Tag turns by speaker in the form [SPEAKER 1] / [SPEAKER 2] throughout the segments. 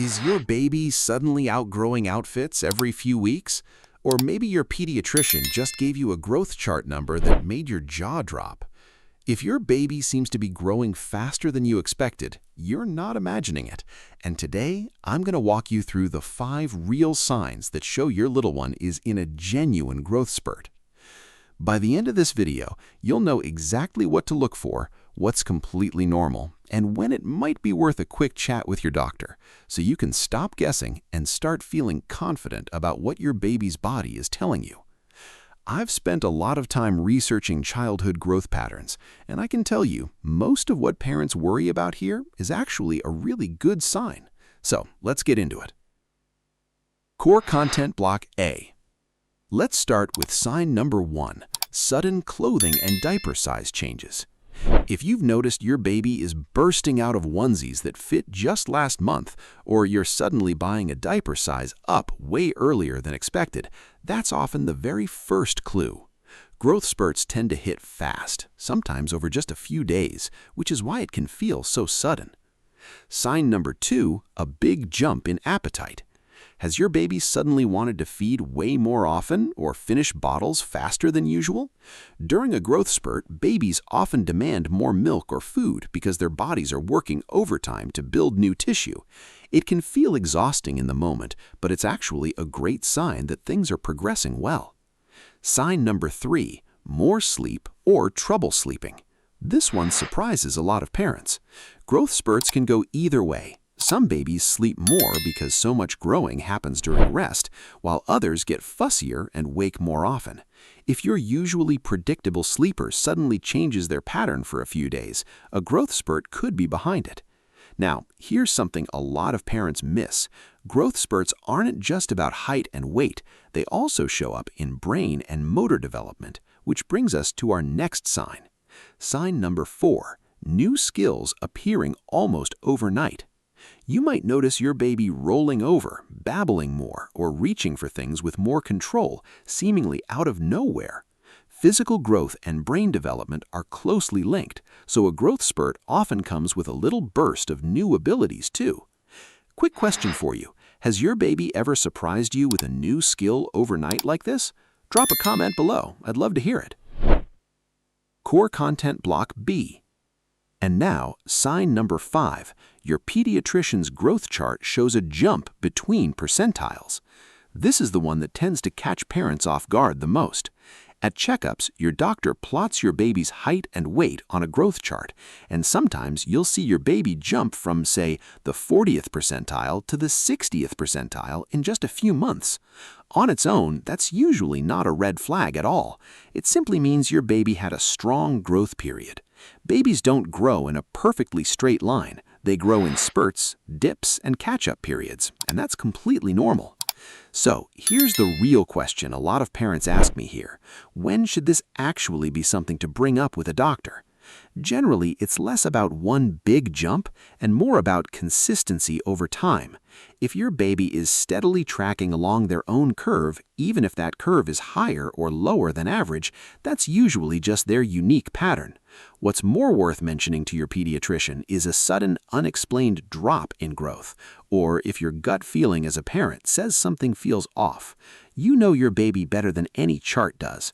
[SPEAKER 1] Is your baby suddenly outgrowing outfits every few weeks? Or maybe your pediatrician just gave you a growth chart number that made your jaw drop. If your baby seems to be growing faster than you expected, you're not imagining it. And today, I'm going to walk you through the 5 real signs that show your little one is in a genuine growth spurt. By the end of this video, you'll know exactly what to look for, what's completely normal, and when it might be worth a quick chat with your doctor, so you can stop guessing and start feeling confident about what your baby's body is telling you. I've spent a lot of time researching childhood growth patterns, and I can tell you, most of what parents worry about here is actually a really good sign. So let's get into it. Core Content Block A. Let's start with sign number 1, sudden clothing and diaper size changes. If you've noticed your baby is bursting out of onesies that fit just last month, or you're suddenly buying a diaper size up way earlier than expected, that's often the very first clue. Growth spurts tend to hit fast, sometimes over just a few days, which is why it can feel so sudden. Sign number 2, a big jump in appetite. Has your baby suddenly wanted to feed way more often or finish bottles faster than usual? During a growth spurt, babies often demand more milk or food because their bodies are working overtime to build new tissue. It can feel exhausting in the moment, but it's actually a great sign that things are progressing well. Sign number 3, more sleep or trouble sleeping. This one surprises a lot of parents. Growth spurts can go either way. Some babies sleep more because so much growing happens during rest, while others get fussier and wake more often. If your usually predictable sleeper suddenly changes their pattern for a few days, a growth spurt could be behind it. Now, here's something a lot of parents miss. Growth spurts aren't just about height and weight. They also show up in brain and motor development, which brings us to our next sign. Sign number 4, new skills appearing almost overnight. You might notice your baby rolling over, babbling more, or reaching for things with more control, seemingly out of nowhere. Physical growth and brain development are closely linked, so a growth spurt often comes with a little burst of new abilities too. Quick question for you. Has your baby ever surprised you with a new skill overnight like this? Drop a comment below. I'd love to hear it. Core Content Block B. And now, sign number 5, your pediatrician's growth chart shows a jump between percentiles. This is the one that tends to catch parents off guard the most. At checkups, your doctor plots your baby's height and weight on a growth chart, and sometimes you'll see your baby jump from, say, the 40th percentile to the 60th percentile in just a few months. On its own, that's usually not a red flag at all. It simply means your baby had a strong growth period. Babies don't grow in a perfectly straight line. They grow in spurts, dips, and catch-up periods, and that's completely normal. So, here's the real question a lot of parents ask me here. When should this actually be something to bring up with a doctor? Generally, it's less about one big jump and more about consistency over time. If your baby is steadily tracking along their own curve, even if that curve is higher or lower than average, that's usually just their unique pattern. What's more worth mentioning to your pediatrician is a sudden, unexplained drop in growth, or if your gut feeling as a parent says something feels off. You know your baby better than any chart does.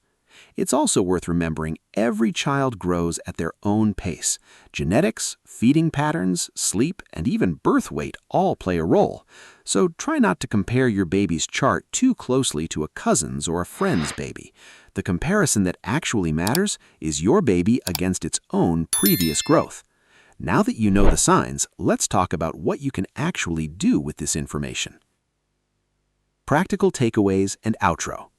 [SPEAKER 1] It's also worth remembering every child grows at their own pace. Genetics, feeding patterns, sleep, and even birth weight all play a role. So try not to compare your baby's chart too closely to a cousin's or a friend's baby. The comparison that actually matters is your baby against its own previous growth. Now that you know the signs, let's talk about what you can actually do with this information. Practical takeaways and outro.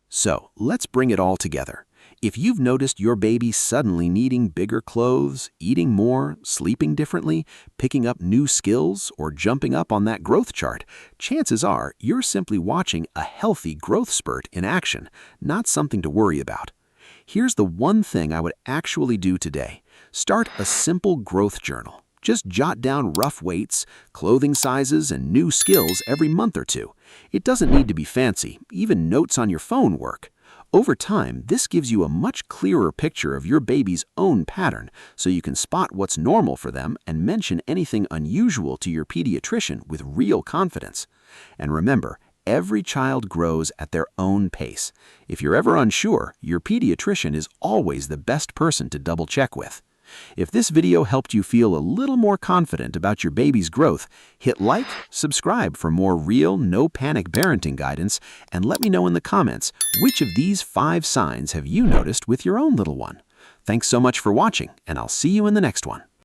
[SPEAKER 1] So, let's bring it all together. If you've noticed your baby suddenly needing bigger clothes, eating more, sleeping differently, picking up new skills, or jumping up on that growth chart, chances are you're simply watching a healthy growth spurt in action, not something to worry about. Here's the one thing I would actually do today. Start a simple growth journal. Just jot down rough weights, clothing sizes, and new skills every month or two. It doesn't need to be fancy. Even notes on your phone work.
[SPEAKER 2] Over time, this gives you a much clearer picture of your baby's own pattern, so you can spot what's normal for them and mention anything unusual to your pediatrician with real confidence. And remember, every child grows at their own pace. If you're ever unsure, your pediatrician is always the best person to double-check with. If this video helped you feel a little more confident about your baby's growth, hit like, subscribe for more real, no-panic parenting guidance, and let me know in the comments which of these 5 signs have you noticed with your own little one. Thanks so much for watching, and I'll see you in the next one.